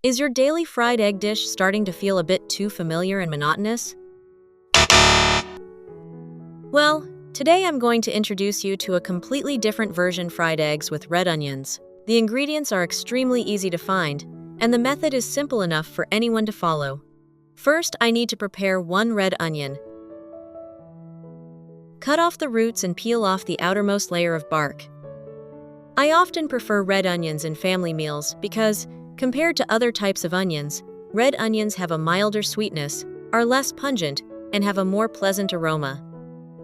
Is your daily fried egg dish starting to feel a bit too familiar and monotonous? Well, today I'm going to introduce you to a completely different version fried eggs with red onions. The ingredients are extremely easy to find, and the method is simple enough for anyone to follow. First, I need to prepare 1 red onion. Cut off the roots and peel off the outermost layer of bark. I often prefer red onions in family meals because, compared to other types of onions, red onions have a milder sweetness, are less pungent, and have a more pleasant aroma.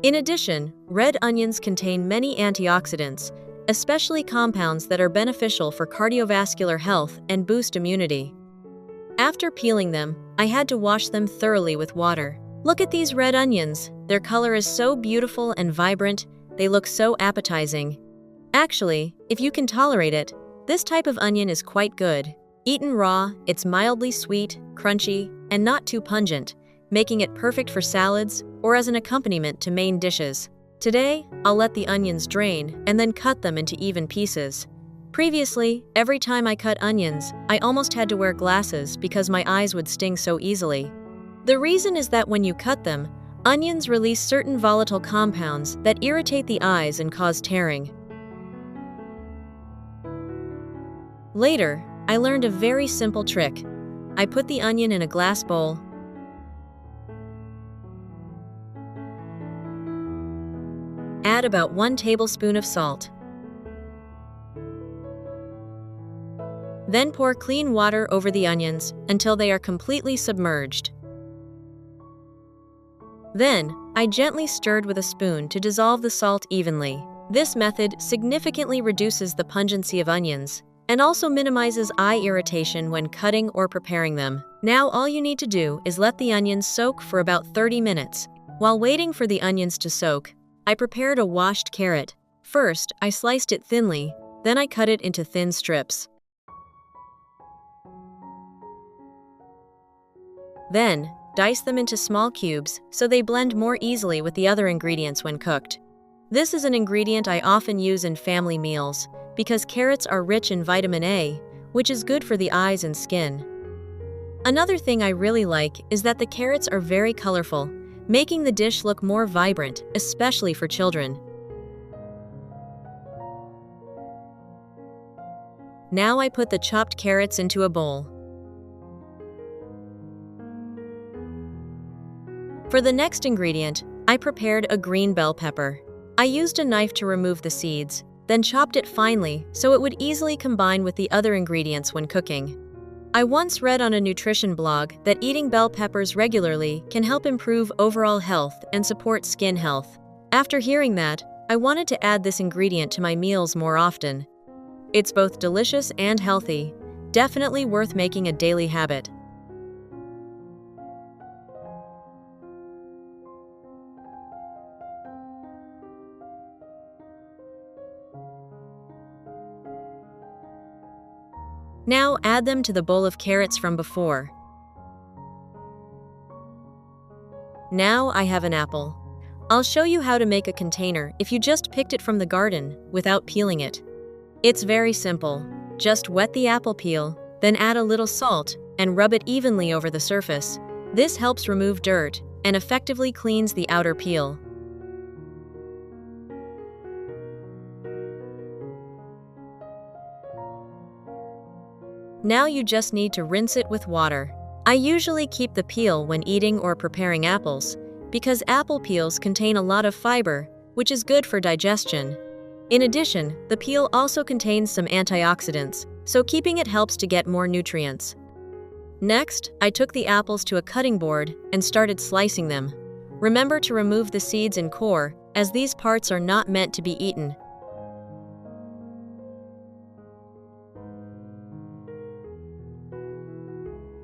In addition, red onions contain many antioxidants, especially compounds that are beneficial for cardiovascular health and boost immunity. After peeling them, I had to wash them thoroughly with water. Look at these red onions. Their color is so beautiful and vibrant, they look so appetizing. Actually, if you can tolerate it, this type of onion is quite good. Eaten raw, it's mildly sweet, crunchy, and not too pungent, making it perfect for salads or as an accompaniment to main dishes. Today, I'll let the onions drain and then cut them into even pieces. Previously, every time I cut onions, I almost had to wear glasses because my eyes would sting so easily. The reason is that when you cut them, onions release certain volatile compounds that irritate the eyes and cause tearing. Later, I learned a very simple trick. I put the onion in a glass bowl. Add about 1 tablespoon of salt. Then pour clean water over the onions until they are completely submerged. Then, I gently stirred with a spoon to dissolve the salt evenly. This method significantly reduces the pungency of onions and also minimizes eye irritation when cutting or preparing them. Now all you need to do is let the onions soak for about 30 minutes. While waiting for the onions to soak, I prepared a washed carrot. First, I sliced it thinly, then I cut it into thin strips. Then, dice them into small cubes so they blend more easily with the other ingredients when cooked. This is an ingredient I often use in family meals because carrots are rich in vitamin A, which is good for the eyes and skin. Another thing I really like is that the carrots are very colorful, making the dish look more vibrant, especially for children. Now I put the chopped carrots into a bowl. For the next ingredient, I prepared a green bell pepper. I used a knife to remove the seeds, then chopped it finely so it would easily combine with the other ingredients when cooking. I once read on a nutrition blog that eating bell peppers regularly can help improve overall health and support skin health. After hearing that, I wanted to add this ingredient to my meals more often. It's both delicious and healthy, definitely worth making a daily habit. Now add them to the bowl of carrots from before. Now I have an apple. I'll show you how to make a container if you just picked it from the garden without peeling it. It's very simple. Just wet the apple peel, then add a little salt and rub it evenly over the surface. This helps remove dirt and effectively cleans the outer peel. Now you just need to rinse it with water. I usually keep the peel when eating or preparing apples because apple peels contain a lot of fiber, which is good for digestion. In addition, the peel also contains some antioxidants, so keeping it helps to get more nutrients. Next, I took the apples to a cutting board and started slicing them. Remember to remove the seeds and core, as these parts are not meant to be eaten.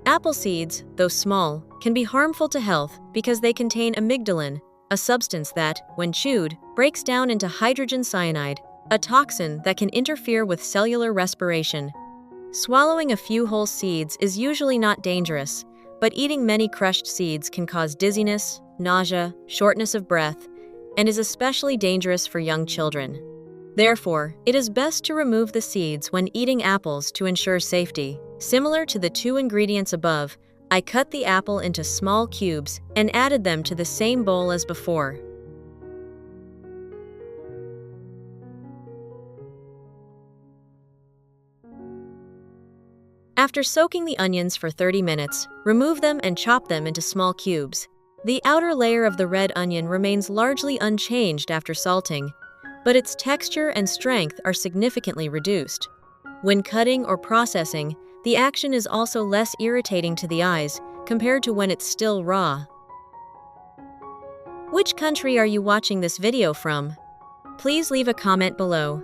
Apple seeds, though small, can be harmful to health because they contain amygdalin, a substance that, when chewed, breaks down into hydrogen cyanide, a toxin that can interfere with cellular respiration. Swallowing a few whole seeds is usually not dangerous, but eating many crushed seeds can cause dizziness, nausea, shortness of breath, and is especially dangerous for young children. Therefore, it is best to remove the seeds when eating apples to ensure safety. Similar to the 2 ingredients above, I cut the apple into small cubes and added them to the same bowl as before. After soaking the onions for 30 minutes, remove them and chop them into small cubes. The outer layer of the red onion remains largely unchanged after salting, but its texture and strength are significantly reduced. When cutting or processing, the action is also less irritating to the eyes compared to when it's still raw. Which country are you watching this video from? Please leave a comment below.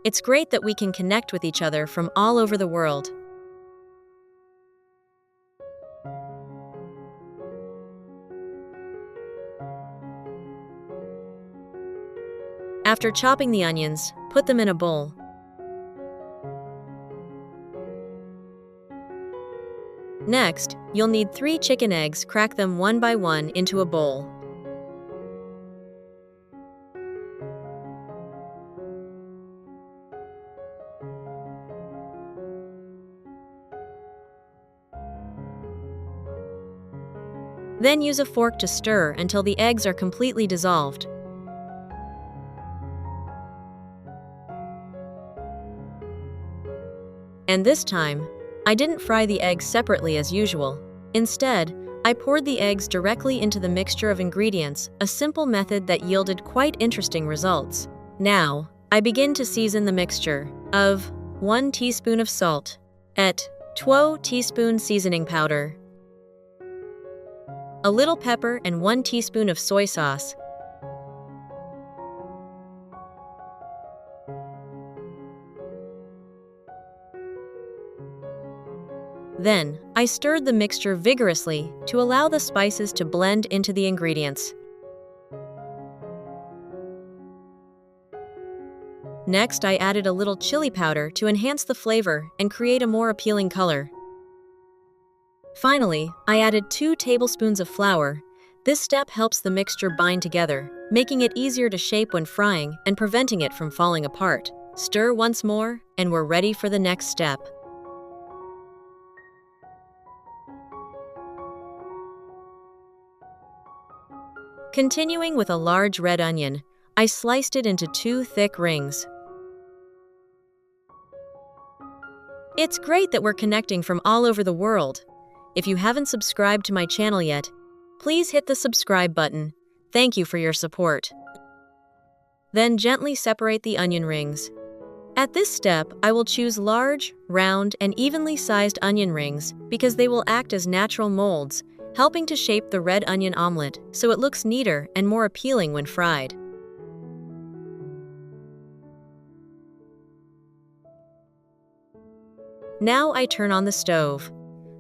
It's great that we can connect with each other from all over the world. After chopping the onions, put them in a bowl. Next, you'll need 3 chicken eggs. Crack them one by one into a bowl. Then use a fork to stir until the eggs are completely dissolved. And this time, I didn't fry the eggs separately as usual. Instead, I poured the eggs directly into the mixture of ingredients, a simple method that yielded quite interesting results. Now, I begin to season the mixture of 1 teaspoon of salt, 2 teaspoon seasoning powder, a little pepper and 1 teaspoon of soy sauce, Then, I stirred the mixture vigorously to allow the spices to blend into the ingredients. Next, I added a little chili powder to enhance the flavor and create a more appealing color. Finally, I added 2 tablespoons of flour. This step helps the mixture bind together, making it easier to shape when frying and preventing it from falling apart. Stir once more, and we're ready for the next step. Continuing with a large red onion, I sliced it into 2 thick rings. It's great that we're connecting from all over the world. If you haven't subscribed to my channel yet, please hit the subscribe button. Thank you for your support. Then gently separate the onion rings. At this step, I will choose large, round, and evenly sized onion rings because they will act as natural molds, helping to shape the red onion omelette so it looks neater and more appealing when fried. Now I turn on the stove.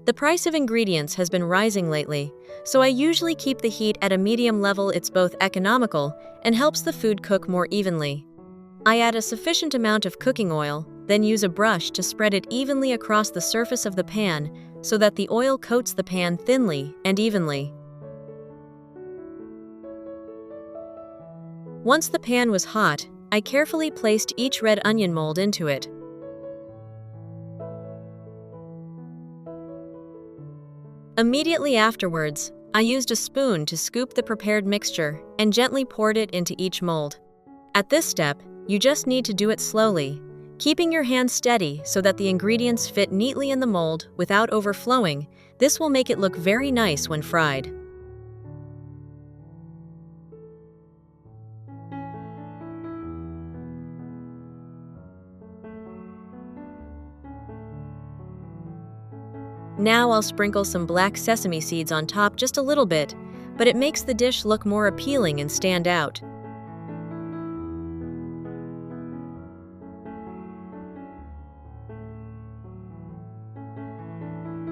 The price of ingredients has been rising lately, so I usually keep the heat at a medium level. It's both economical and helps the food cook more evenly. I add a sufficient amount of cooking oil, then use a brush to spread it evenly across the surface of the pan so that the oil coats the pan thinly and evenly. Once the pan was hot, I carefully placed each red onion mold into it. Immediately afterwards, I used a spoon to scoop the prepared mixture and gently poured it into each mold. At this step, you just need to do it slowly, keeping your hand steady so that the ingredients fit neatly in the mold without overflowing. This will make it look very nice when fried. Now I'll sprinkle some black sesame seeds on top, just a little bit, but it makes the dish look more appealing and stand out.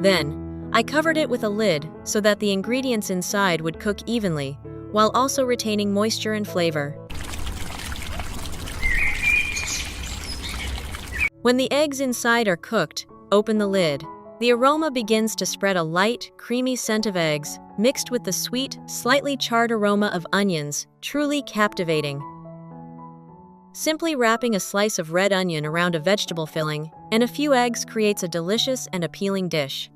Then, I covered it with a lid so that the ingredients inside would cook evenly, while also retaining moisture and flavor. When the eggs inside are cooked, open the lid. The aroma begins to spread, a light, creamy scent of eggs, mixed with the sweet, slightly charred aroma of onions, truly captivating. Simply wrapping a slice of red onion around a vegetable filling and a few eggs creates a delicious and appealing dish.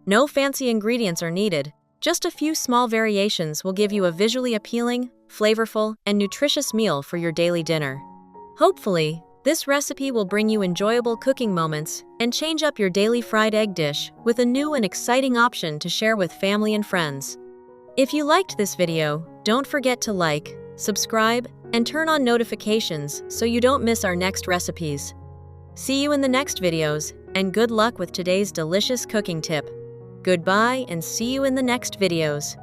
No fancy ingredients are needed, just a few small variations will give you a visually appealing, flavorful, and nutritious meal for your daily dinner. Hopefully, this recipe will bring you enjoyable cooking moments and change up your daily fried egg dish with a new and exciting option to share with family and friends. If you liked this video, don't forget to like, subscribe, and turn on notifications so you don't miss our next recipes. See you in the next videos, and good luck with today's delicious cooking tip. Goodbye and see you in the next videos.